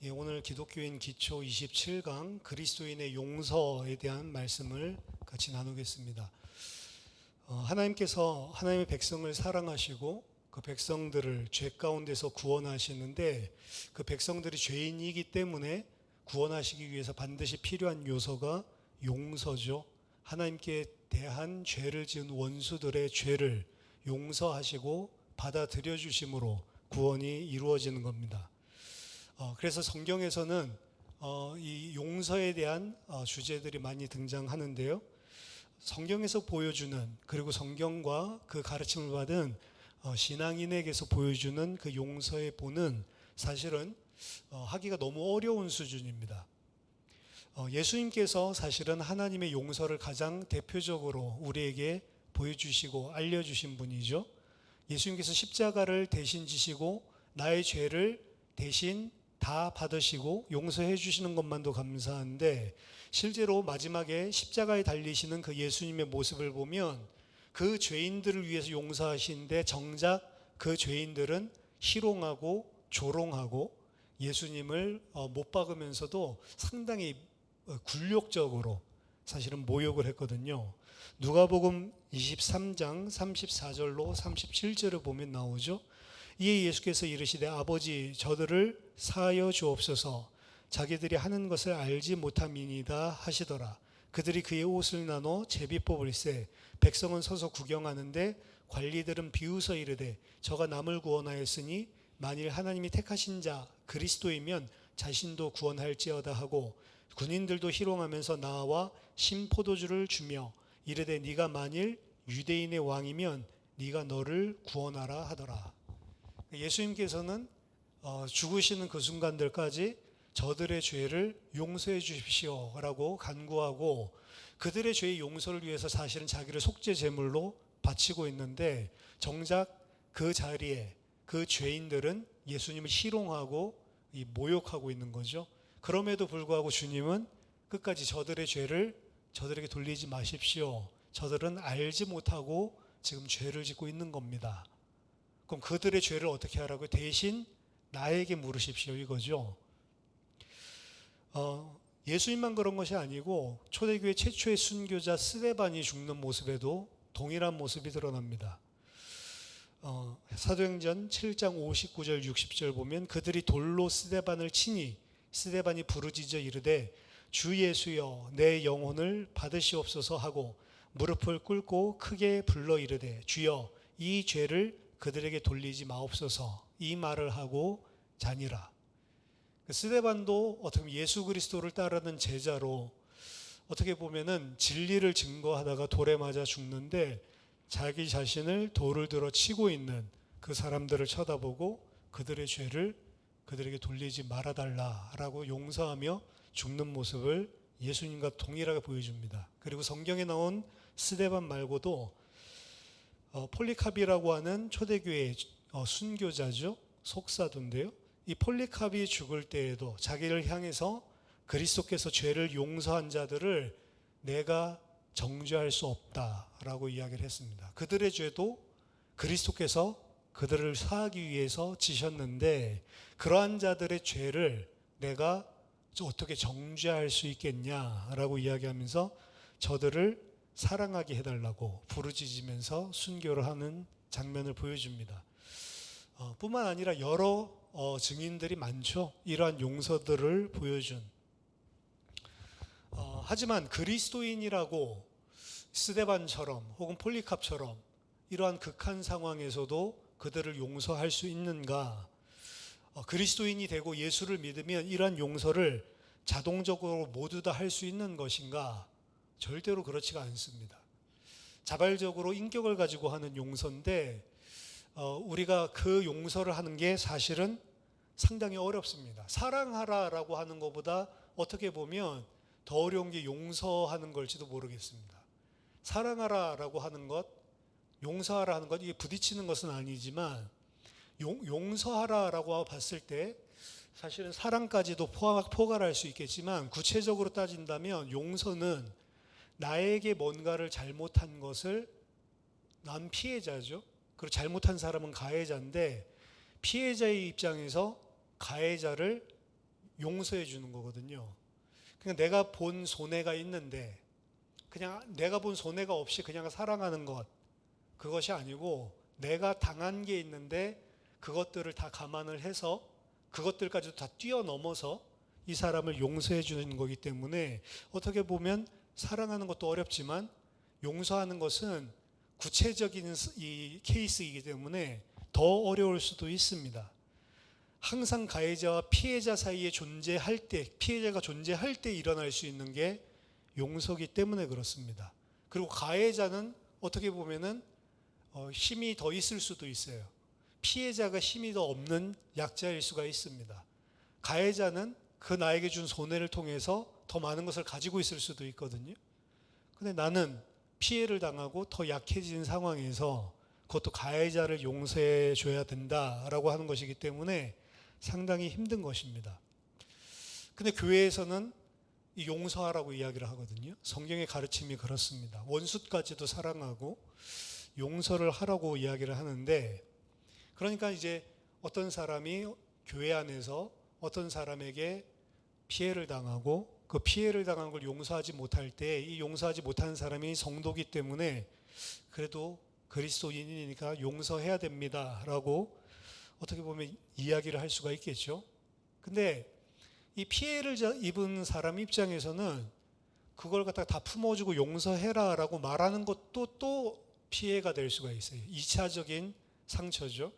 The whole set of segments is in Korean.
예, 오늘 기독교인 기초 27강 그리스도인의 용서에 대한 말씀을 같이 나누겠습니다. 하나님께서 하나님의 백성을 사랑하시고 그 백성들을 죄 가운데서 구원하시는데, 그 백성들이 죄인이기 때문에 구원하시기 위해서 반드시 필요한 요소가 용서죠. 하나님께 대한 죄를 지은 원수들의 죄를 용서하시고 받아들여 주심으로 구원이 이루어지는 겁니다. 그래서 성경에서는 이 용서에 대한 주제들이 많이 등장하는데요. 성경에서 보여주는, 그리고 성경과 그 가르침을 받은 신앙인에게서 보여주는 그 용서의 본은 사실은 하기가 너무 어려운 수준입니다. 예수님께서 사실은 하나님의 용서를 가장 대표적으로 우리에게 보여주시고 알려주신 분이죠. 예수님께서 십자가를 대신 지시고 나의 죄를 대신 다 받으시고 용서해 주시는 것만도 감사한데, 실제로 마지막에 십자가에 달리시는 그 예수님의 모습을 보면 그 죄인들을 위해서 용서하시는데, 정작 그 죄인들은 희롱하고 조롱하고 예수님을 못 박으면서도 상당히 굴욕적으로 사실은 모욕을 했거든요. 누가복음 23장 34절로 37절을 보면 나오죠. 이에 예수께서 이르시되 아버지 저들을 사하여 주옵소서, 자기들이 하는 것을 알지 못함이니이다 하시더라. 그들이 그의 옷을 나눠 제비 뽑을세 백성은 서서 구경하는데 관리들은 비웃어 이르되 저가 남을 구원하였으니 만일 하나님이 택하신 자 그리스도이면 자신도 구원할지어다 하고, 군인들도 희롱하면서 나와 신포도주를 주며 이르되 네가 만일 유대인의 왕이면 네가 너를 구원하라 하더라. 예수님께서는 죽으시는 그 순간들까지 저들의 죄를 용서해 주십시오 라고 간구하고, 그들의 죄의 용서를 위해서 사실은 자기를 속죄 제물로 바치고 있는데, 정작 그 자리에 그 죄인들은 예수님을 희롱하고 모욕하고 있는 거죠. 그럼에도 불구하고 주님은 끝까지 저들의 죄를 저들에게 돌리지 마십시오, 저들은 알지 못하고 지금 죄를 짓고 있는 겁니다. 그럼 그들의 죄를 어떻게 하라고요? 대신 나에게 물으십시오 이거죠. 예수님만 그런 것이 아니고 초대교회 최초의 순교자 스데반이 죽는 모습에도 동일한 모습이 드러납니다. 사도행전 7장 59절 60절 보면 그들이 돌로 스데반을 치니 스데반이 부르짖어 이르되 주 예수여 내 영혼을 받으시옵소서 하고 무릎을 꿇고 크게 불러 이르되 주여 이 죄를 그들에게 돌리지 마옵소서, 이 말을 하고 자니라. 스데반도 어떻게 보면 예수 그리스도를 따르는 제자로 어떻게 보면은 진리를 증거하다가 돌에 맞아 죽는데, 자기 자신을 돌을 들어 치고 있는 그 사람들을 쳐다보고 그들의 죄를 그들에게 돌리지 말아달라라고 용서하며 죽는 모습을 예수님과 동일하게 보여줍니다. 그리고 성경에 나온 스데반 말고도 폴리카비라고 하는 초대교회의 순교자죠. 속사도인데요. 이 폴리카비 죽을 때에도 자기를 향해서 그리스도께서 죄를 용서한 자들을 내가 정죄할 수 없다라고 이야기를 했습니다. 그들의 죄도 그리스도께서 그들을 사하기 위해서 지셨는데, 그러한 자들의 죄를 내가 어떻게 정죄할 수 있겠냐라고 이야기하면서 저들을 사랑하게 해달라고 부르짖으면서 순교를 하는 장면을 보여줍니다. 뿐만 아니라 여러 증인들이 많죠. 이러한 용서들을 보여준. 하지만 그리스도인이라고 스데반처럼 혹은 폴리캅처럼 이러한 극한 상황에서도 그들을 용서할 수 있는가? 그리스도인이 되고 예수를 믿으면 이러한 용서를 자동적으로 모두 다 할 수 있는 것인가? 절대로 그렇지가 않습니다. 자발적으로 인격을 가지고 하는 용서인데, 우리가 그 용서를 하는 게 사실은 상당히 어렵습니다. 사랑하라라고 하는 것보다 어떻게 보면 더 어려운 게 용서하는 걸지도 모르겠습니다. 사랑하라라고 하는 것, 용서하라 하는 것, 이게 부딪히는 것은 아니지만 용서하라라고 봤을 때 사실은 사랑까지도 포괄할 수 있겠지만, 구체적으로 따진다면 용서는 나에게 뭔가를 잘못한 것을, 난 피해자죠. 그리고 잘못한 사람은 가해자인데, 피해자의 입장에서 가해자를 용서해 주는 거거든요. 그러니까 내가 본 손해가 있는데 그냥 내가 본 손해가 없이 그냥 사랑하는 것, 그것이 아니고 내가 당한 게 있는데 그것들을 다 감안을 해서 그것들까지도 다 뛰어넘어서 이 사람을 용서해 주는 거기 때문에 어떻게 보면 사랑하는 것도 어렵지만 용서하는 것은 구체적인 이 케이스이기 때문에 더 어려울 수도 있습니다. 항상 가해자와 피해자 사이에 존재할 때, 피해자가 존재할 때 일어날 수 있는 게 용서기 때문에 그렇습니다. 그리고 가해자는 어떻게 보면은 힘이 더 있을 수도 있어요. 피해자가 힘이 더 없는 약자일 수가 있습니다. 가해자는 그 나에게 준 손해를 통해서 더 많은 것을 가지고 있을 수도 있거든요. 근데 나는 피해를 당하고 더 약해진 상황에서 그것도 가해자를 용서해 줘야 된다라고 하는 것이기 때문에 상당히 힘든 것입니다. 근데 교회에서는 이 용서하라고 이야기를 하거든요. 성경의 가르침이 그렇습니다. 원수까지도 사랑하고 용서를 하라고 이야기를 하는데, 그러니까 이제 어떤 사람이 교회 안에서 어떤 사람에게 피해를 당하고 그 피해를 당한 걸 용서하지 못할 때 이 용서하지 못하는 사람이 성도기 때문에 그래도 그리스도인이니까 용서해야 됩니다 라고 어떻게 보면 이야기를 할 수가 있겠죠. 근데 이 피해를 입은 사람 입장에서는 그걸 갖다가 다 품어주고 용서해라 라고 말하는 것도 또 피해가 될 수가 있어요. 2차적인 상처죠.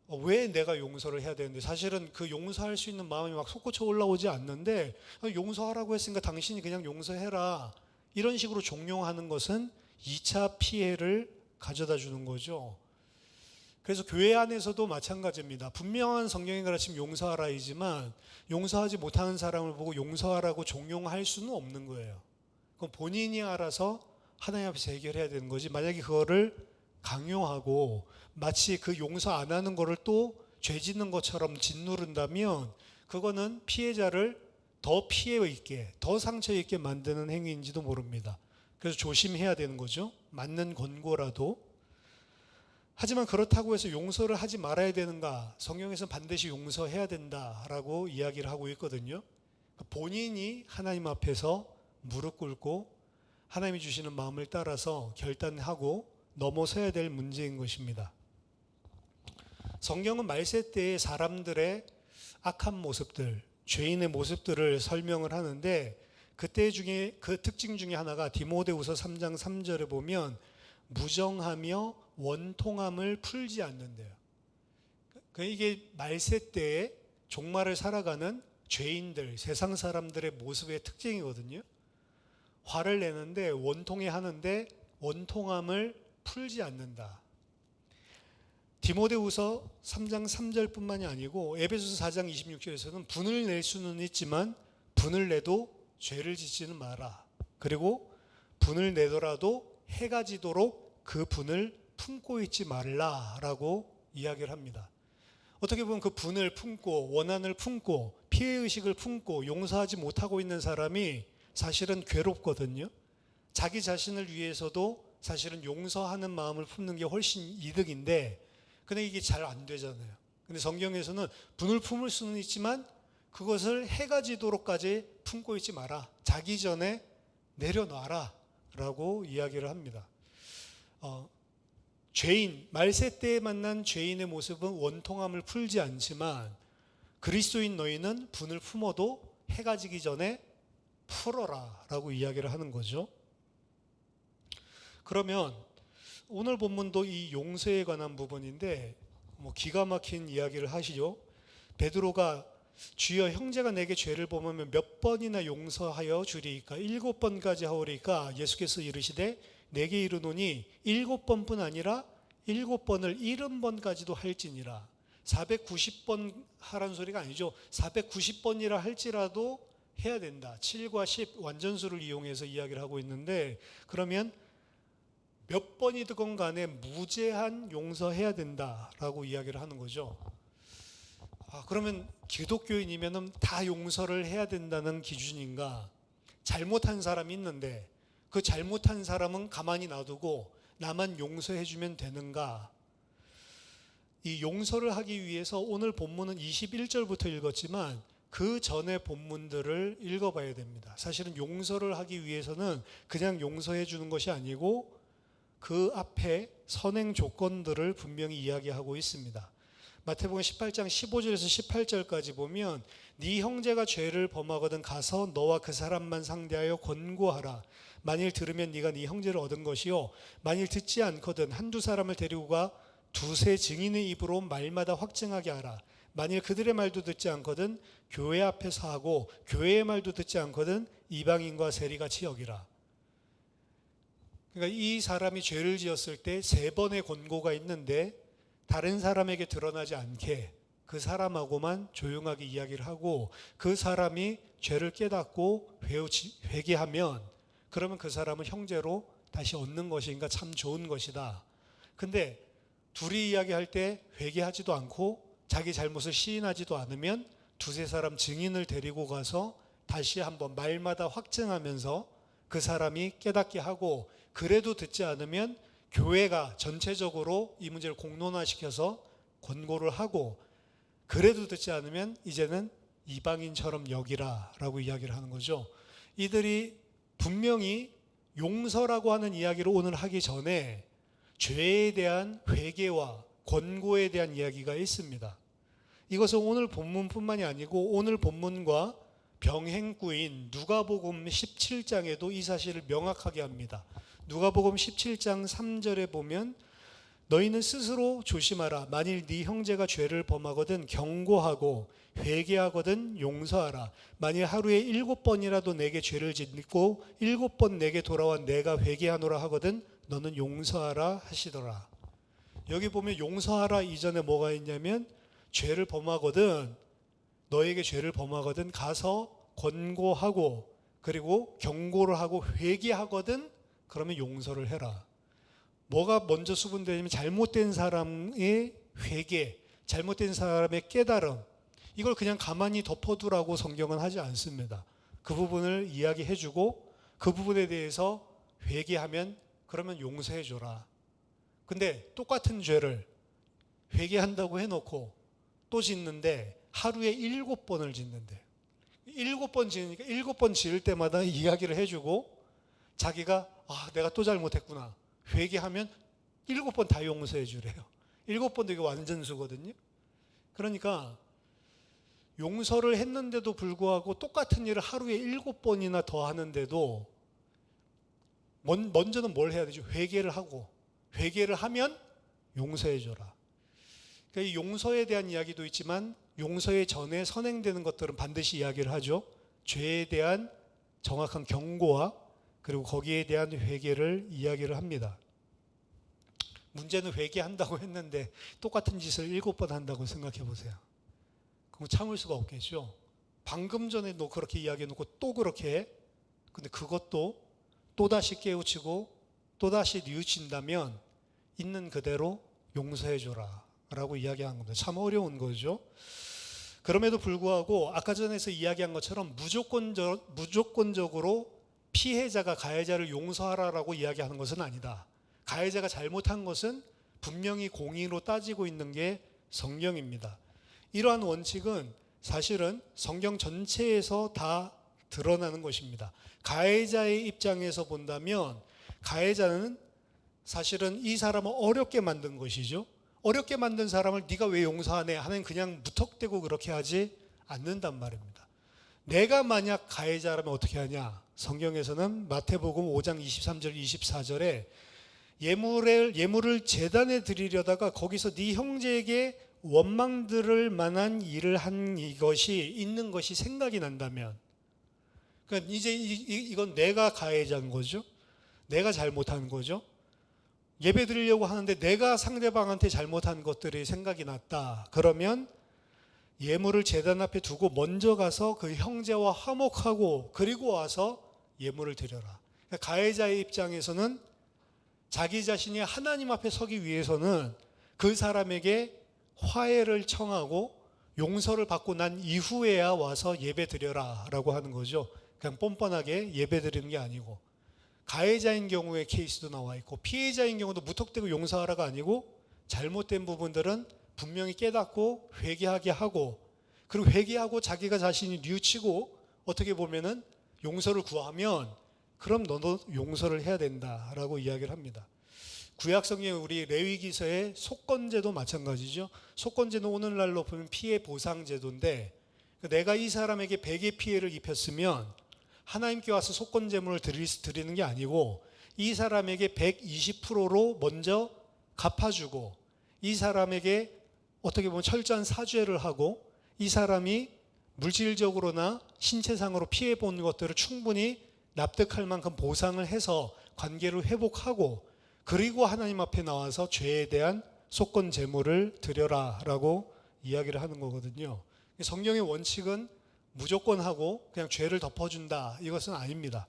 왜 내가 용서를 해야 되는데, 사실은 그 용서할 수 있는 마음이 막 솟구쳐 올라오지 않는데 용서하라고 했으니까 당신이 그냥 용서해라, 이런 식으로 종용하는 것은 2차 피해를 가져다 주는 거죠. 그래서 교회 안에서도 마찬가지입니다. 분명한 성경의 가르침 용서하라이지만 용서하지 못하는 사람을 보고 용서하라고 종용할 수는 없는 거예요. 그건 본인이 알아서 하나님 앞에서 해결해야 되는 거지, 만약에 그거를 강요하고 마치 그 용서 안 하는 거를 또 죄 짓는 것처럼 짓누른다면 그거는 피해자를 더 피해 있게, 더 상처 있게 만드는 행위인지도 모릅니다. 그래서 조심해야 되는 거죠. 맞는 권고라도. 하지만 그렇다고 해서 용서를 하지 말아야 되는가? 성경에서는 반드시 용서해야 된다라고 이야기를 하고 있거든요. 본인이 하나님 앞에서 무릎 꿇고 하나님이 주시는 마음을 따라서 결단하고 넘어서야 될 문제인 것입니다. 성경은 말세 때의 사람들의 악한 모습들, 죄인의 모습들을 설명을 하는데, 그때 중에 그 특징 중에 하나가 디모데후서 3장 3절에 보면 무정하며 원통함을 풀지 않는데요. 이게 말세 때에 종말을 살아가는 죄인들, 세상 사람들의 모습의 특징이거든요. 화를 내는데 원통해 하는데 원통함을 풀지 않는다. 디모데후서 3장 3절뿐만이 아니고 에베소서 4장 26절에서는 분을 낼 수는 있지만 분을 내도 죄를 짓지는 마라. 그리고 분을 내더라도 해가 지도록 그 분을 품고 있지 말라라고 이야기를 합니다. 어떻게 보면 그 분을 품고 원한을 품고 피해의식을 품고 용서하지 못하고 있는 사람이 사실은 괴롭거든요. 자기 자신을 위해서도 사실은 용서하는 마음을 품는 게 훨씬 이득인데, 근데 이게 잘 안 되잖아요. 근데 성경에서는 분을 품을 수는 있지만 그것을 해가 지도록까지 품고 있지 마라. 자기 전에 내려놔라 라고 이야기를 합니다. 죄인, 말세 때에 만난 죄인의 모습은 원통함을 풀지 않지만 그리스도인 너희는 분을 품어도 해가 지기 전에 풀어라 라고 이야기를 하는 거죠. 그러면 오늘 본문도 이 용서에 관한 부분인데 기가 막힌 이야기를 하시죠. 베드로가 주여 형제가 내게 죄를 범하면 몇 번이나 용서하여 주리이까? 7번까지 하오리까? 예수께서 이르시되 내게 이르노니 7번뿐 아니라 7번을 70번까지도 할지니라. 490번 하라는 소리가 아니죠. 490번이라 할지라도 해야 된다. 7과 10 완전수를 이용해서 이야기를 하고 있는데, 그러면 몇 번이든 간에 무제한 용서해야 된다라고 이야기를 하는 거죠. 그러면 기독교인이면 다 용서를 해야 된다는 기준인가? 잘못한 사람이 있는데 그 잘못한 사람은 가만히 놔두고 나만 용서해 주면 되는가? 이 용서를 하기 위해서 오늘 본문은 21절부터 읽었지만 그 전의 본문들을 읽어봐야 됩니다. 사실은 용서를 하기 위해서는 그냥 용서해 주는 것이 아니고 그 앞에 선행 조건들을 분명히 이야기하고 있습니다. 마태복음 18장 15절에서 18절까지 보면 네 형제가 죄를 범하거든 가서 너와 그 사람만 상대하여 권고하라. 만일 들으면 네가 네 형제를 얻은 것이요 만일 듣지 않거든 한두 사람을 데리고 가 두세 증인의 입으로 말마다 확증하게 하라. 만일 그들의 말도 듣지 않거든 교회 앞에서 하고 교회의 말도 듣지 않거든 이방인과 세리같이 여기라. 그러니까 이 사람이 죄를 지었을 때 3번의 권고가 있는데 다른 사람에게 드러나지 않게 그 사람하고만 조용하게 이야기를 하고 그 사람이 죄를 깨닫고 회개하면 그러면 그 사람은 형제로 다시 얻는 것이니까 참 좋은 것이다. 근데 둘이 이야기할 때 회개하지도 않고 자기 잘못을 시인하지도 않으면 두세 사람 증인을 데리고 가서 다시 한번 말마다 확증하면서 그 사람이 깨닫게 하고 그래도 듣지 않으면 교회가 전체적으로 이 문제를 공론화시켜서 권고를 하고 그래도 듣지 않으면 이제는 이방인처럼 여기라 라고 이야기를 하는 거죠. 이들이 분명히 용서라고 하는 이야기를 오늘 하기 전에 죄에 대한 회개와 권고에 대한 이야기가 있습니다. 이것은 오늘 본문뿐만이 아니고 오늘 본문과 병행구인 누가복음 17장에도 이 사실을 명확하게 합니다. 누가복음 17장 3절에 보면 너희는 스스로 조심하라. 만일 네 형제가 죄를 범하거든 경고하고 회개하거든 용서하라. 만일 하루에 7번이라도 내게 죄를 짓고 7번 내게 돌아와 내가 회개하노라 하거든 너는 용서하라 하시더라. 여기 보면 용서하라 이전에 뭐가 있냐면 죄를 범하거든 너에게 죄를 범하거든 가서 권고하고 그리고 경고를 하고 회개하거든 그러면 용서를 해라. 뭐가 먼저 수분되냐면 잘못된 사람의 회개, 잘못된 사람의 깨달음 이걸 그냥 가만히 덮어두라고 성경은 하지 않습니다. 그 부분을 이야기해주고 그 부분에 대해서 회개하면 그러면 용서해줘라. 근데 똑같은 죄를 회개한다고 해놓고 또 짓는데 하루에 7번을 짓는데 7번 지으니까 7번 지을 때마다 이야기를 해주고 자기가 내가 또 잘못했구나 회개하면 7번 다 용서해 주래요. 7번도 이게 완전수거든요. 그러니까 용서를 했는데도 불구하고 똑같은 일을 하루에 7번이나 더 하는데도 먼저는 뭘 해야 되죠? 회개를 하고 회개를 하면 용서해 줘라. 그러니까 이 용서에 대한 이야기도 있지만 용서의 전에 선행되는 것들은 반드시 이야기를 하죠. 죄에 대한 정확한 경고와 그리고 거기에 대한 회개를 이야기를 합니다. 문제는 회개한다고 했는데 똑같은 짓을 7번 한다고 생각해 보세요. 그럼 참을 수가 없겠죠. 방금 전에 너 그렇게 이야기해놓고 또 그렇게 해? 근데 그것도 또다시 깨우치고 또다시 뉘우친다면 있는 그대로 용서해줘라 라고 이야기한 겁니다. 참 어려운 거죠. 그럼에도 불구하고 아까 전에서 이야기한 것처럼 무조건적으로 피해자가 가해자를 용서하라라고 이야기하는 것은 아니다. 가해자가 잘못한 것은 분명히 공의로 따지고 있는 게 성경입니다. 이러한 원칙은 사실은 성경 전체에서 다 드러나는 것입니다. 가해자의 입장에서 본다면 가해자는 사실은 이 사람을 어렵게 만든 것이죠. 어렵게 만든 사람을 네가 왜 용서하네 하면 그냥 무턱대고 그렇게 하지 않는단 말입니다. 내가 만약 가해자라면 어떻게 하냐? 성경에서는 마태복음 5장 23절 24절에 예물을 제단에 드리려다가 거기서 네 형제에게 원망 들을 만한 일을 한 이것이 있는 것이 생각이 난다면 그러니까 이제 이건 내가 가해자인 거죠. 내가 잘못한 거죠. 예배 드리려고 하는데 내가 상대방한테 잘못한 것들이 생각이 났다. 그러면 예물을 제단 앞에 두고 먼저 가서 그 형제와 화목하고 그리고 와서 예물을 드려라. 그러니까 가해자의 입장에서는 자기 자신이 하나님 앞에 서기 위해서는 그 사람에게 화해를 청하고 용서를 받고 난 이후에야 와서 예배 드려라 라고 하는 거죠. 그냥 뻔뻔하게 예배 드리는 게 아니고 가해자인 경우에 케이스도 나와 있고 피해자인 경우도 무턱대고 용서하라가 아니고 잘못된 부분들은 분명히 깨닫고 회개하게 하고, 그리고 회개하고 자기가 자신이 뉘우치고 어떻게 보면은 용서를 구하면 그럼 너도 용서를 해야 된다라고 이야기를 합니다. 구약 성경에 우리 레위기서의 속건제도 마찬가지죠. 속건제는 오늘날로 보면 피해 보상 제도인데, 내가 이 사람에게 100의 피해를 입혔으면 하나님께 와서 속건제물을 드리는 게 아니고 이 사람에게 120%로 먼저 갚아주고, 이 사람에게 어떻게 보면 철저한 사죄를 하고, 이 사람이 물질적으로나 신체상으로 피해본 것들을 충분히 납득할 만큼 보상을 해서 관계를 회복하고, 그리고 하나님 앞에 나와서 죄에 대한 속건 제물을 드려라 라고 이야기를 하는 거거든요. 성경의 원칙은 무조건 하고 그냥 죄를 덮어준다, 이것은 아닙니다.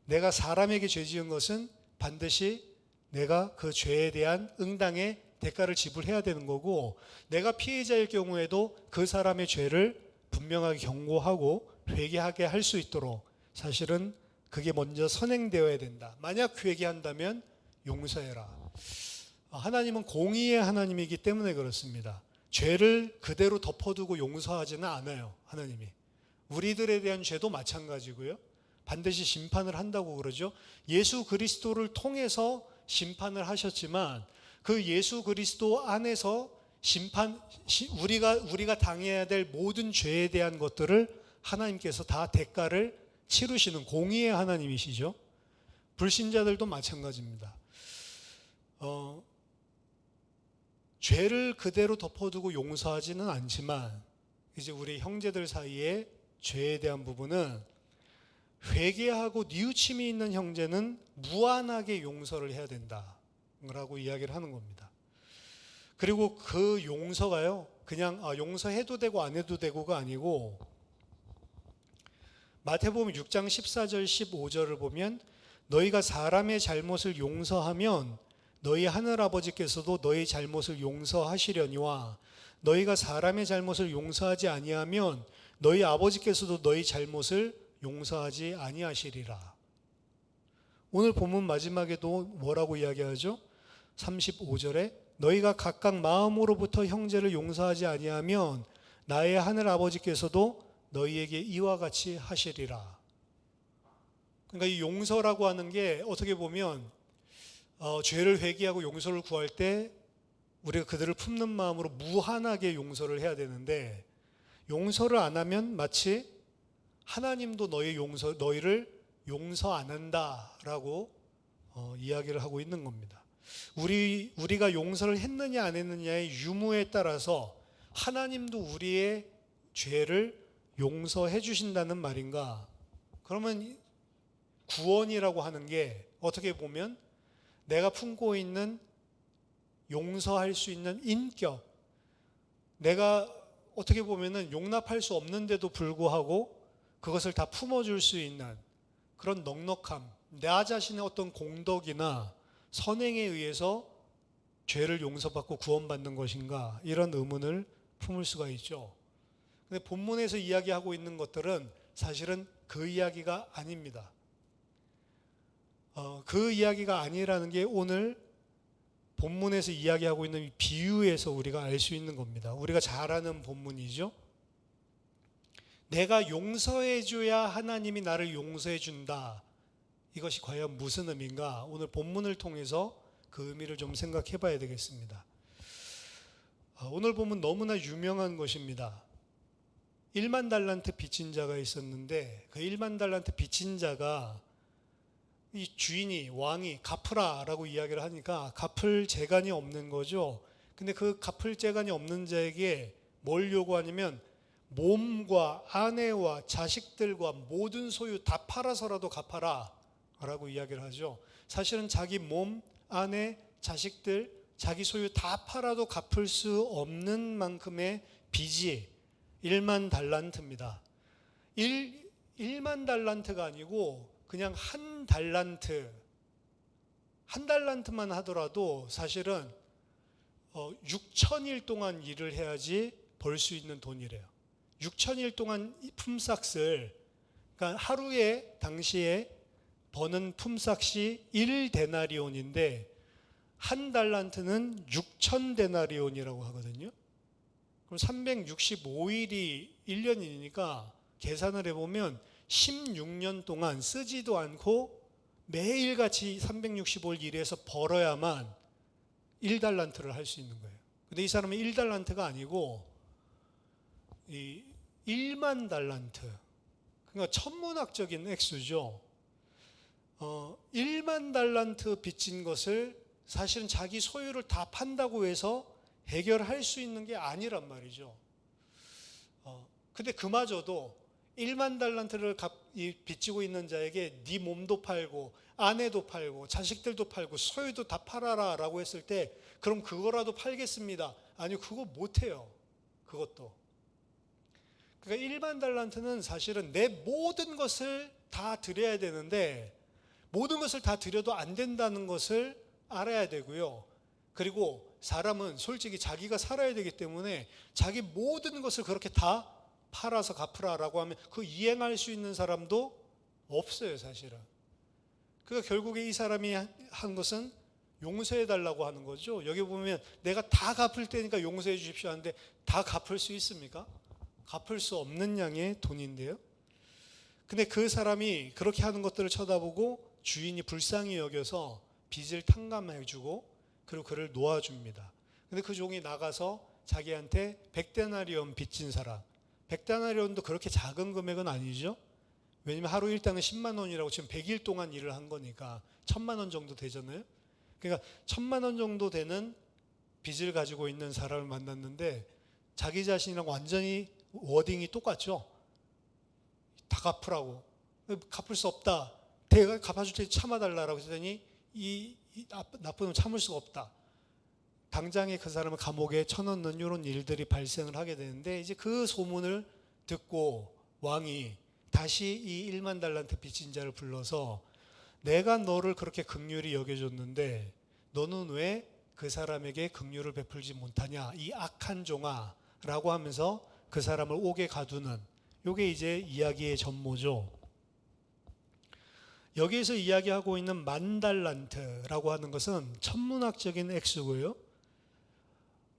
내가 사람에게 죄 지은 것은 반드시 내가 그 죄에 대한 응당의 대가를 지불해야 되는 거고, 내가 피해자일 경우에도 그 사람의 죄를 분명하게 경고하고 회개하게 할 수 있도록 사실은 그게 먼저 선행되어야 된다. 만약 회개한다면 용서해라. 하나님은 공의의 하나님이기 때문에 그렇습니다. 죄를 그대로 덮어두고 용서하지는 않아요. 하나님이 우리들에 대한 죄도 마찬가지고요, 반드시 심판을 한다고 그러죠. 예수 그리스도를 통해서 심판을 하셨지만 그 예수 그리스도 안에서 우리가 당해야 될 모든 죄에 대한 것들을 하나님께서 다 대가를 치르시는 공의의 하나님이시죠. 불신자들도 마찬가지입니다. 죄를 그대로 덮어두고 용서하지는 않지만 이제 우리 형제들 사이에 죄에 대한 부분은 회개하고 뉘우침이 있는 형제는 무한하게 용서를 해야 된다라고 이야기를 하는 겁니다. 그리고 그 용서가요, 그냥 용서해도 되고 안 해도 되고가 아니고, 마태복음 6장 14절 15절을 보면 너희가 사람의 잘못을 용서하면 너희 하늘아버지께서도 너희 잘못을 용서하시려니와 너희가 사람의 잘못을 용서하지 아니하면 너희 아버지께서도 너희 잘못을 용서하지 아니하시리라. 오늘 본문 마지막에도 뭐라고 이야기하죠? 35절에 너희가 각각 마음으로부터 형제를 용서하지 아니하면 나의 하늘 아버지께서도 너희에게 이와 같이 하시리라. 그러니까 이 용서라고 하는 게 어떻게 보면 죄를 회개하고 용서를 구할 때 우리가 그들을 품는 마음으로 무한하게 용서를 해야 되는데, 용서를 안 하면 마치 하나님도 너희를 용서 안 한다라고 이야기를 하고 있는 겁니다. 우리가 용서를 했느냐 안 했느냐의 유무에 따라서 하나님도 우리의 죄를 용서해 주신다는 말인가? 그러면 구원이라고 하는 게 어떻게 보면 내가 품고 있는 용서할 수 있는 인격, 내가 어떻게 보면은 용납할 수 없는데도 불구하고 그것을 다 품어줄 수 있는 그런 넉넉함, 나 자신의 어떤 공덕이나 선행에 의해서 죄를 용서받고 구원받는 것인가, 이런 의문을 품을 수가 있죠. 근데 본문에서 이야기하고 있는 것들은 사실은 그 이야기가 아닙니다. 그 이야기가 아니라는 게 오늘 본문에서 이야기하고 있는 비유에서 우리가 알 수 있는 겁니다. 우리가 잘 아는 본문이죠. 내가 용서해 줘야 하나님이 나를 용서해 준다. 이것이 과연 무슨 의미인가? 오늘 본문을 통해서 그 의미를 좀 생각해 봐야 되겠습니다. 오늘 본문 너무나 유명한 것입니다. 1만 달란트 빚진 자가 있었는데 그 1만 달란트 빚진 자가 이 주인이, 왕이 갚으라라고 이야기를 하니까 갚을 재간이 없는 거죠. 근데 그 갚을 재간이 없는 자에게 뭘 요구하냐면 몸과 아내와 자식들과 모든 소유 다 팔아서라도 갚아라 라고 이야기를 하죠. 사실은 자기 몸, 아내, 자식들, 자기 소유 다 팔아도 갚을 수 없는 만큼의 빚이 1만 달란트입니다. 1만 달란트가 아니고 그냥 한 달란트만 하더라도 사실은 6천일 동안 일을 해야지 벌 수 있는 돈이래요. 6천일 동안 품삯을, 그러니까 하루에 당시에 버는 품삯이 1데나리온인데 한 달란트는 6천 데나리온이라고 하거든요. 그럼 365일이 1년이니까 계산을 해보면 16년 동안 쓰지도 않고 매일같이 365일 일해서 벌어야만 1달란트를 할 수 있는 거예요. 근데 이 사람은 1달란트가 아니고 1만 달란트. 그러니까 천문학적인 액수죠. 1만 달란트 빚진 것을 사실은 자기 소유를 다 판다고 해서 해결할 수 있는 게 아니란 말이죠. 근데 그마저도 1만 달란트를 빚지고 있는 자에게 네 몸도 팔고 아내도 팔고 자식들도 팔고 소유도 다 팔아라 라고 했을 때 그럼 그거라도 팔겠습니다. 아니요, 그거 못해요. 그것도. 그러니까 1만 달란트는 사실은 내 모든 것을 다 드려야 되는데 모든 것을 다 드려도 안 된다는 것을 알아야 되고요. 그리고 사람은 솔직히 자기가 살아야 되기 때문에 자기 모든 것을 그렇게 다 팔아서 갚으라라고 하면 그 이행할 수 있는 사람도 없어요, 사실은. 그러니까 결국에 이 사람이 한 것은 용서해 달라고 하는 거죠. 여기 보면 내가 다 갚을 테니까 용서해 주십시오 하는데 다 갚을 수 있습니까? 갚을 수 없는 양의 돈인데요. 근데 그 사람이 그렇게 하는 것들을 쳐다보고 주인이 불쌍히 여겨서 빚을 탕감해 주고 그리고 그를 놓아줍니다. 근데 그 종이 나가서 자기한테 100데나리온 빚진 사람, 100데나리온도 그렇게 작은 금액은 아니죠. 왜냐면 하루 일당은 10만 원이라고 지금 100일 동안 일을 한 거니까 1000만 원 정도 되잖아요. 그러니까 1000만 원 정도 되는 빚을 가지고 있는 사람을 만났는데 자기 자신이랑 완전히 워딩이 똑같죠. 다 갚으라고. 갚을 수 없다. 내가 갚아줄 테니 참아달라고 했더니 이 나쁜 놈 참을 수가 없다. 당장에 그 사람을 감옥에 쳐넣는 이런 일들이 발생을 하게 되는데 이제 그 소문을 듣고 왕이 다시 이 1만 달란트 빚진 자를 불러서 내가 너를 그렇게 긍휼히 여겨줬는데 너는 왜 그 사람에게 긍휼을 베풀지 못하냐 이 악한 종아 라고 하면서 그 사람을 옥에 가두는 이게 이제 이야기의 전모죠. 여기에서 이야기하고 있는 만 달란트라고 하는 것은 천문학적인 액수고요.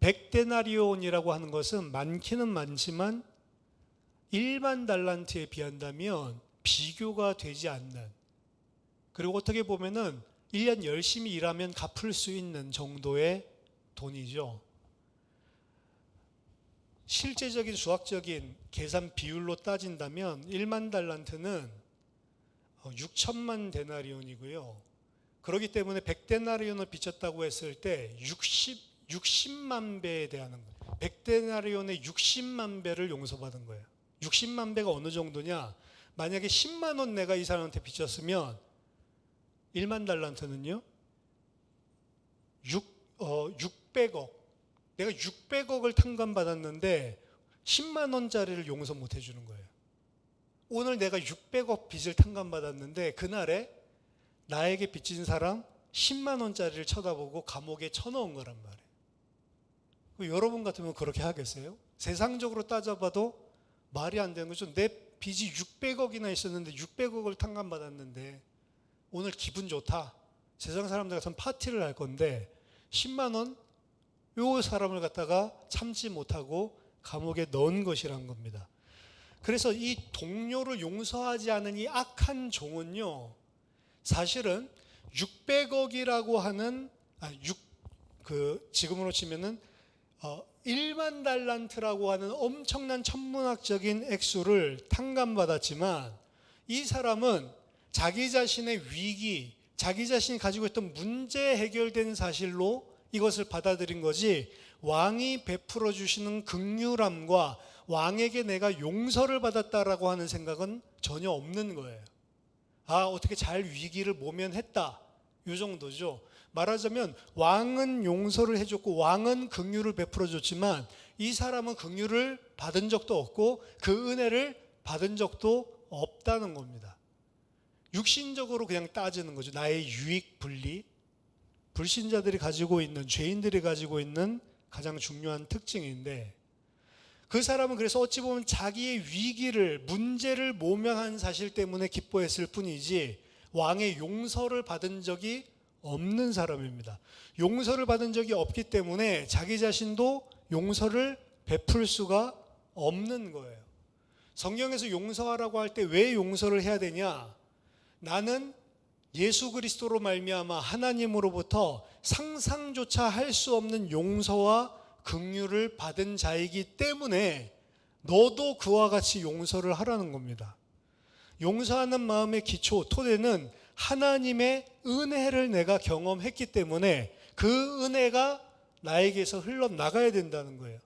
100데나리온이라고 하는 것은 많기는 많지만 1만 달란트에 비한다면 비교가 되지 않는, 그리고 어떻게 보면은 1년 열심히 일하면 갚을 수 있는 정도의 돈이죠. 실제적인 수학적인 계산 비율로 따진다면 1만 달란트는 6천만 데나리온이고요. 그렇기 때문에 100데나리온을 빚졌다고 했을 때 60만 배에 대하는 거예요. 100데나리온의 60만 배를 용서받은 거예요. 60만 배가 어느 정도냐? 만약에 10만 원 내가 이 사람한테 빚졌으면 1만 달란트는요 600억, 내가 600억을 탕감받았는데 10만 원짜리를 용서 못 해주는 거예요. 오늘 내가 600억 빚을 탕감받았는데 그날에 나에게 빚진 사람 10만 원짜리를 쳐다보고 감옥에 쳐넣은 거란 말이에요. 여러분 같으면 그렇게 하겠어요? 세상적으로 따져봐도 말이 안 되는 거죠. 내 빚이 600억이나 있었는데 600억을 탕감받았는데 오늘 기분 좋다. 세상 사람들 같으면 파티를 할 건데 10만 원? 요 사람을 갖다가 참지 못하고 감옥에 넣은 것이란 겁니다. 그래서 이 동료를 용서하지 않은 이 악한 종은요, 사실은 600억이라고 하는 지금으로 치면은 1만 달란트라고 하는 엄청난 천문학적인 액수를 탕감받았지만 이 사람은 자기 자신의 위기, 자기 자신이 가지고 있던 문제 해결된 사실로 이것을 받아들인 거지 왕이 베풀어 주시는 긍휼함과 왕에게 내가 용서를 받았다라고 하는 생각은 전혀 없는 거예요. 어떻게 잘 위기를 모면했다. 이 정도죠. 말하자면 왕은 용서를 해줬고 왕은 긍휼을 베풀어 줬지만 이 사람은 긍휼을 받은 적도 없고 그 은혜를 받은 적도 없다는 겁니다. 육신적으로 그냥 따지는 거죠. 나의 유익 분리. 불신자들이 가지고 있는, 죄인들이 가지고 있는 가장 중요한 특징인데 그 사람은 그래서 어찌 보면 자기의 위기를, 문제를 모면한 사실 때문에 기뻐했을 뿐이지 왕의 용서를 받은 적이 없는 사람입니다. 용서를 받은 적이 없기 때문에 자기 자신도 용서를 베풀 수가 없는 거예요. 성경에서 용서하라고 할 때 왜 용서를 해야 되냐? 나는 예수 그리스도로 말미암아 하나님으로부터 상상조차 할 수 없는 용서와 긍휼을 받은 자이기 때문에 너도 그와 같이 용서를 하라는 겁니다. 용서하는 마음의 기초, 토대는 하나님의 은혜를 내가 경험했기 때문에 그 은혜가 나에게서 흘러나가야 된다는 거예요.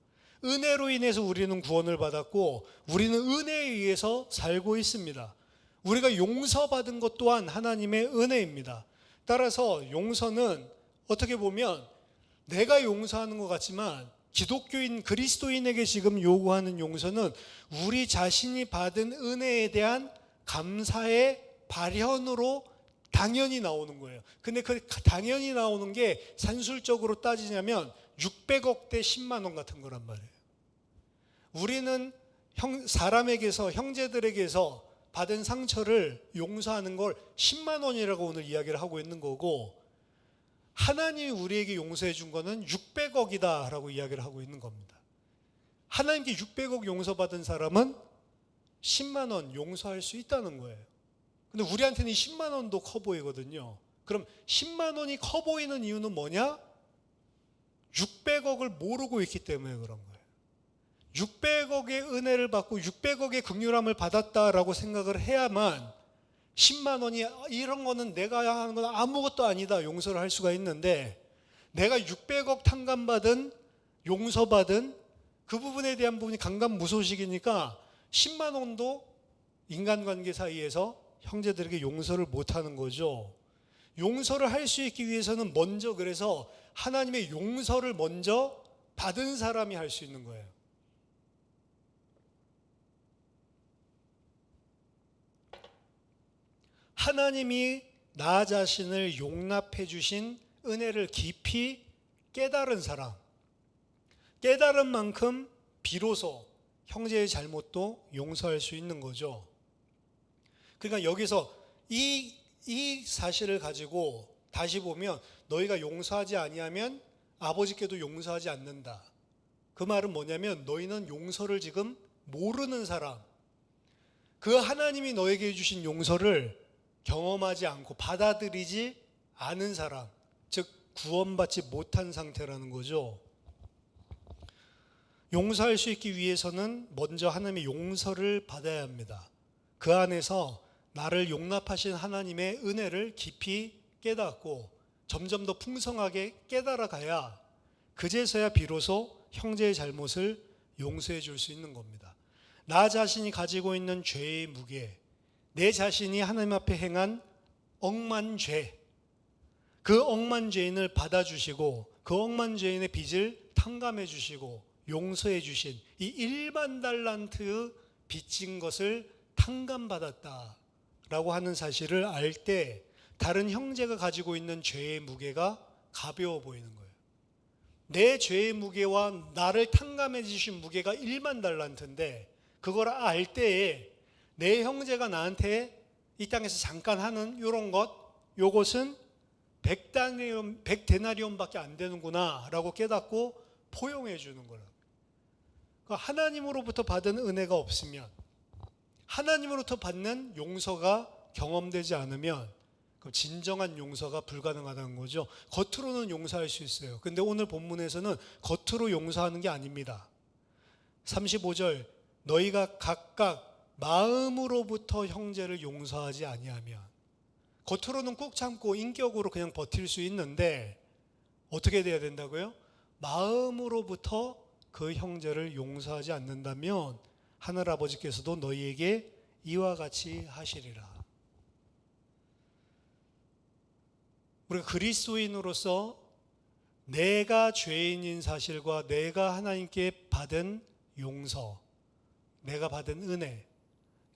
은혜로 인해서 우리는 구원을 받았고 우리는 은혜에 의해서 살고 있습니다. 우리가 용서받은 것 또한 하나님의 은혜입니다. 따라서 용서는 어떻게 보면 내가 용서하는 것 같지만 기독교인 그리스도인에게 지금 요구하는 용서는 우리 자신이 받은 은혜에 대한 감사의 발현으로 당연히 나오는 거예요. 근데 그 당연히 나오는 게 산술적으로 따지냐면 600억 대 10만 원 같은 거란 말이에요. 우리는 사람에게서, 형제들에게서 받은 상처를 용서하는 걸 10만 원이라고 오늘 이야기를 하고 있는 거고, 하나님이 우리에게 용서해 준 거는 600억이다 라고 이야기를 하고 있는 겁니다. 하나님께 600억 용서받은 사람은 10만 원 용서할 수 있다는 거예요. 근데 우리한테는 10만 원도 커 보이거든요. 그럼 10만 원이 커 보이는 이유는 뭐냐? 600억을 모르고 있기 때문에 그런 거예요. 600억의 은혜를 받고 600억의 긍휼함을 받았다라고 생각을 해야만 10만 원이 이런 거는 내가 하는 건 아무것도 아니다 용서를 할 수가 있는데, 내가 600억 탕감받은, 용서받은 그 부분에 대한 부분이 강간무소식이니까 10만 원도 인간관계 사이에서 형제들에게 용서를 못하는 거죠. 용서를 할 수 있기 위해서는 먼저, 그래서 하나님의 용서를 먼저 받은 사람이 할 수 있는 거예요. 하나님이 나 자신을 용납해 주신 은혜를 깊이 깨달은 사람, 깨달은 만큼 비로소 형제의 잘못도 용서할 수 있는 거죠. 그러니까 여기서 이 사실을 가지고 다시 보면 너희가 용서하지 아니하면 아버지께도 용서하지 않는다. 그 말은 뭐냐면 너희는 용서를 지금 모르는 사람, 그 하나님이 너에게 해주신 용서를 경험하지 않고 받아들이지 않은 사람, 즉 구원받지 못한 상태라는 거죠. 용서할 수 있기 위해서는 먼저 하나님의 용서를 받아야 합니다. 그 안에서 나를 용납하신 하나님의 은혜를 깊이 깨닫고 점점 더 풍성하게 깨달아가야 그제서야 비로소 형제의 잘못을 용서해 줄 수 있는 겁니다. 나 자신이 가지고 있는 죄의 무게, 내 자신이 하나님 앞에 행한 억만 죄, 그 억만 죄인을 받아주시고 그 억만 죄인의 빚을 탕감해 주시고 용서해 주신 이 1만 달란트 빚진 것을 탕감받았다라고 하는 사실을 알 때 다른 형제가 가지고 있는 죄의 무게가 가벼워 보이는 거예요. 내 죄의 무게와 나를 탕감해 주신 무게가 1만 달란트인데 그걸 알 때에 내 형제가 나한테 이 땅에서 잠깐 하는 이런 것, 요것은 100데나리온밖에 안 되는구나 라고 깨닫고 포용해 주는 거라. 하나님으로부터 받은 은혜가 없으면, 하나님으로부터 받는 용서가 경험되지 않으면 그럼 진정한 용서가 불가능하다는 거죠. 겉으로는 용서할 수 있어요. 근데 오늘 본문에서는 겉으로 용서하는 게 아닙니다. 35절, 너희가 각각 마음으로부터 형제를 용서하지 아니하면, 겉으로는 꾹 참고 인격으로 그냥 버틸 수 있는데 어떻게 돼야 된다고요? 마음으로부터 그 형제를 용서하지 않는다면 하늘아버지께서도 너희에게 이와 같이 하시리라. 우리가 그리스도인으로서 내가 죄인인 사실과 내가 하나님께 받은 용서, 내가 받은 은혜,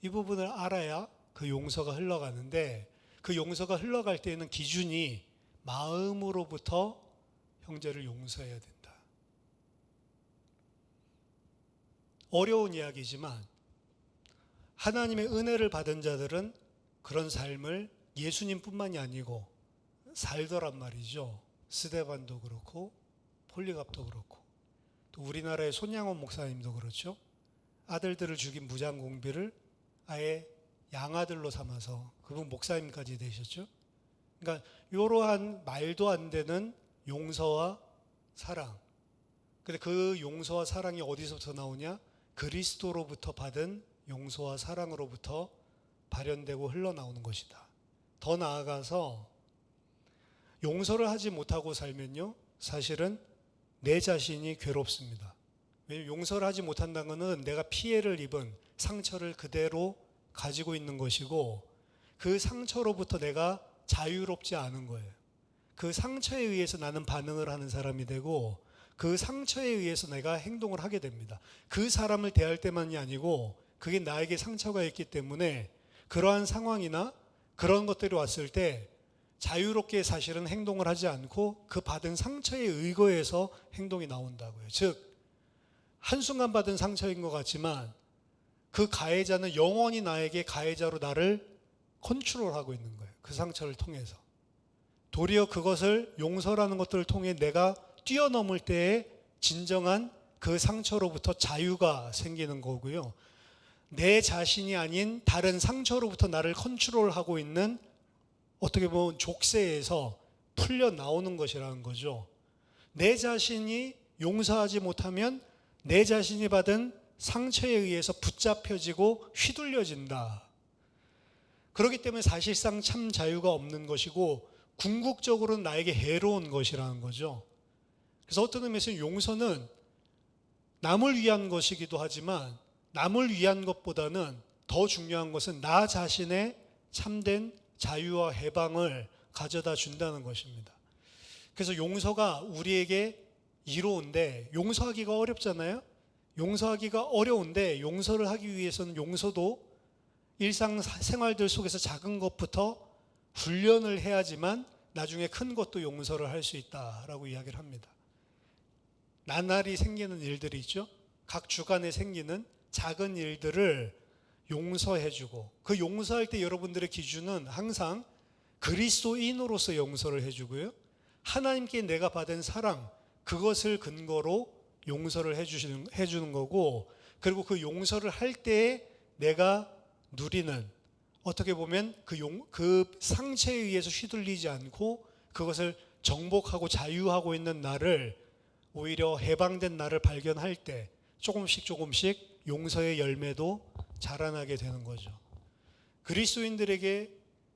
이 부분을 알아야 그 용서가 흘러가는데, 그 용서가 흘러갈 때에는 기준이 마음으로부터 형제를 용서해야 된다. 어려운 이야기지만 하나님의 은혜를 받은 자들은 그런 삶을 예수님뿐만이 아니고 살더란 말이죠. 스데반도 그렇고 폴리갑도 그렇고. 또 우리나라의 손양원 목사님도 그렇죠. 아들들을 죽인 무장공비를 아예 양아들로 삼아서 그분 목사님까지 되셨죠. 그러니까 이러한 말도 안 되는 용서와 사랑. 근데 그 용서와 사랑이 어디서부터 나오냐? 그리스도로부터 받은 용서와 사랑으로부터 발현되고 흘러나오는 것이다. 더 나아가서 용서를 하지 못하고 살면요, 사실은 내 자신이 괴롭습니다. 왜냐하면 용서를 하지 못한다는 것은 내가 피해를 입은 상처를 그대로 가지고 있는 것이고, 그 상처로부터 내가 자유롭지 않은 거예요. 그 상처에 의해서 나는 반응을 하는 사람이 되고, 그 상처에 의해서 내가 행동을 하게 됩니다. 그 사람을 대할 때만이 아니고 그게 나에게 상처가 있기 때문에 그러한 상황이나 그런 것들이 왔을 때 자유롭게 사실은 행동을 하지 않고 그 받은 상처에 의거해서 행동이 나온다고요. 즉, 한순간 받은 상처인 것 같지만 그 가해자는 영원히 나에게 가해자로 나를 컨트롤하고 있는 거예요. 그 상처를 통해서. 도리어 그것을 용서라는 것들을 통해 내가 뛰어넘을 때에 진정한 그 상처로부터 자유가 생기는 거고요. 내 자신이 아닌 다른 상처로부터 나를 컨트롤하고 있는 어떻게 보면 족쇄에서 풀려 나오는 것이라는 거죠. 내 자신이 용서하지 못하면 내 자신이 받은 상처에 의해서 붙잡혀지고 휘둘려진다. 그렇기 때문에 사실상 참 자유가 없는 것이고 궁극적으로는 나에게 해로운 것이라는 거죠. 그래서 어떤 의미에서 용서는 남을 위한 것이기도 하지만 남을 위한 것보다는 더 중요한 것은 나 자신의 참된 자유와 해방을 가져다 준다는 것입니다. 그래서 용서가 우리에게 이로운데 용서하기가 어렵잖아요. 용서하기가 어려운데 용서를 하기 위해서는 용서도 일상생활들 속에서 작은 것부터 훈련을 해야지만 나중에 큰 것도 용서를 할 수 있다라고 이야기를 합니다. 나날이 생기는 일들이 있죠. 각 주간에 생기는 작은 일들을 용서해주고, 그 용서할 때 여러분들의 기준은 항상 그리스도인으로서 용서를 해주고요, 하나님께 내가 받은 사랑, 그것을 근거로 용서를 해주는 거고, 그리고 그 용서를 할 때에 내가 누리는, 어떻게 보면 그 상처에 의해서 휘둘리지 않고 그것을 정복하고 자유하고 있는 나를, 오히려 해방된 나를 발견할 때 조금씩 용서의 열매도 자라나게 되는 거죠. 그리스도인들에게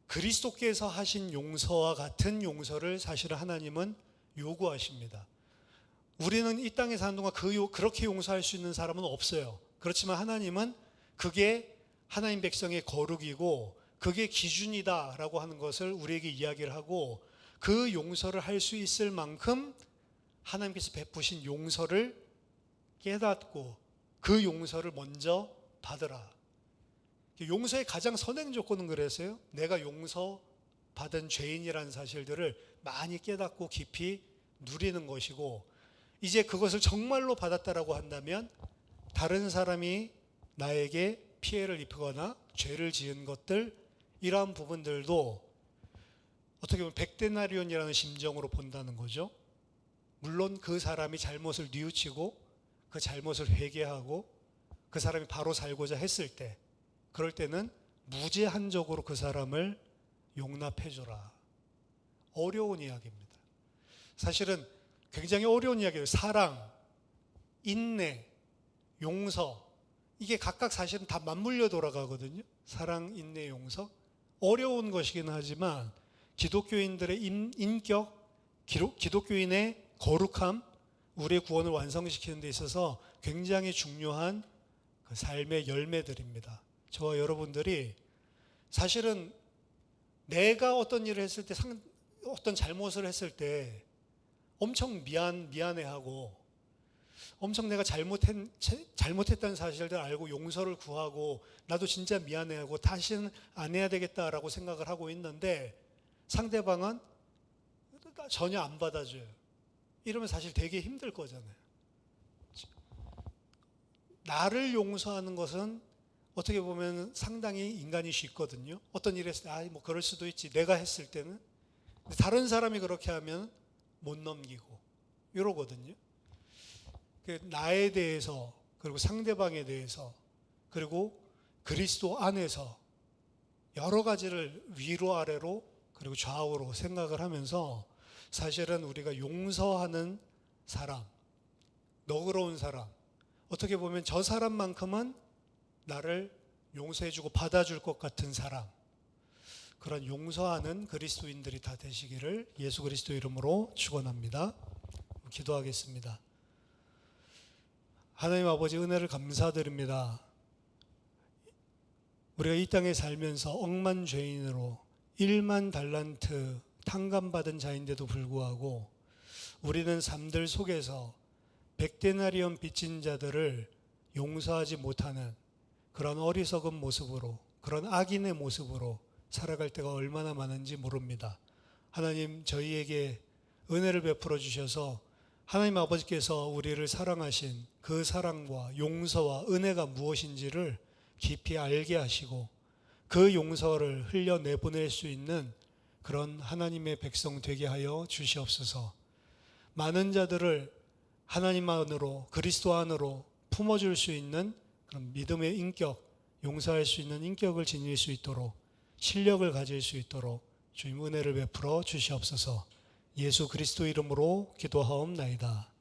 그리스도께서 하신 용서와 같은 용서를 사실은 하나님은 요구하십니다. 우리는 이 땅에 사는 동안 그렇게 용서할 수 있는 사람은 없어요. 그렇지만 하나님은 그게 하나님 백성의 거룩이고 그게 기준이다라고 하는 것을 우리에게 이야기를 하고, 그 용서를 할 수 있을 만큼 하나님께서 베푸신 용서를 깨닫고 그 용서를 먼저 받으라. 용서의 가장 선행 조건은 그래서요, 내가 용서받은 죄인이라는 사실들을 많이 깨닫고 깊이 누리는 것이고, 이제 그것을 정말로 받았다라고 한다면 다른 사람이 나에게 피해를 입히거나 죄를 지은 것들, 이러한 부분들도 어떻게 보면 백데나리온이라는 심정으로 본다는 거죠. 물론 그 사람이 잘못을 뉘우치고 그 잘못을 회개하고 그 사람이 바로 살고자 했을 때, 그럴 때는 무제한적으로 그 사람을 용납해줘라. 어려운 이야기입니다. 사실은 굉장히 어려운 이야기예요. 사랑, 인내, 용서, 이게 각각 사실은 다 맞물려 돌아가거든요. 사랑, 인내, 용서. 어려운 것이긴 하지만 기독교인들의 인격, 기독교인의 거룩함, 우리의 구원을 완성시키는 데 있어서 굉장히 중요한 그 삶의 열매들입니다. 저와 여러분들이 사실은 내가 어떤 일을 했을 때, 어떤 잘못을 했을 때 엄청 미안해하고 엄청 내가 잘못했다는 사실을 알고 용서를 구하고 나도 진짜 미안해하고 다시는 안 해야 되겠다라고 생각을 하고 있는데 상대방은 전혀 안 받아줘요. 이러면 사실 되게 힘들 거잖아요. 나를 용서하는 것은 어떻게 보면 상당히 인간이 쉽거든요. 어떤 일을 했을 때 뭐 그럴 수도 있지, 내가 했을 때는. 다른 사람이 그렇게 하면 못 넘기고 이러거든요. 나에 대해서, 그리고 상대방에 대해서, 그리고 그리스도 안에서 여러 가지를 위로 아래로 그리고 좌우로 생각을 하면서 사실은 우리가 용서하는 사람, 너그러운 사람, 어떻게 보면 저 사람만큼은 나를 용서해주고 받아줄 것 같은 사람, 그런 용서하는 그리스도인들이 다 되시기를 예수 그리스도 이름으로 축원합니다. 기도하겠습니다. 하나님 아버지, 은혜를 감사드립니다. 우리가 이 땅에 살면서 억만 죄인으로 1만 달란트 탕감받은 자인데도 불구하고 우리는 삶들 속에서 100데나리온 빚진 자들을 용서하지 못하는 그런 어리석은 모습으로, 그런 악인의 모습으로 살아갈 때가 얼마나 많은지 모릅니다. 하나님, 저희에게 은혜를 베풀어 주셔서 하나님 아버지께서 우리를 사랑하신 그 사랑과 용서와 은혜가 무엇인지를 깊이 알게 하시고 그 용서를 흘려내보낼 수 있는 그런 하나님의 백성 되게 하여 주시옵소서. 많은 자들을 하나님 안으로, 그리스도 안으로 품어줄 수 있는 그런 믿음의 인격, 용서할 수 있는 인격을 지닐 수 있도록, 실력을 가질 수 있도록 주님 은혜를 베풀어 주시옵소서. 예수 그리스도 이름으로 기도하옵나이다.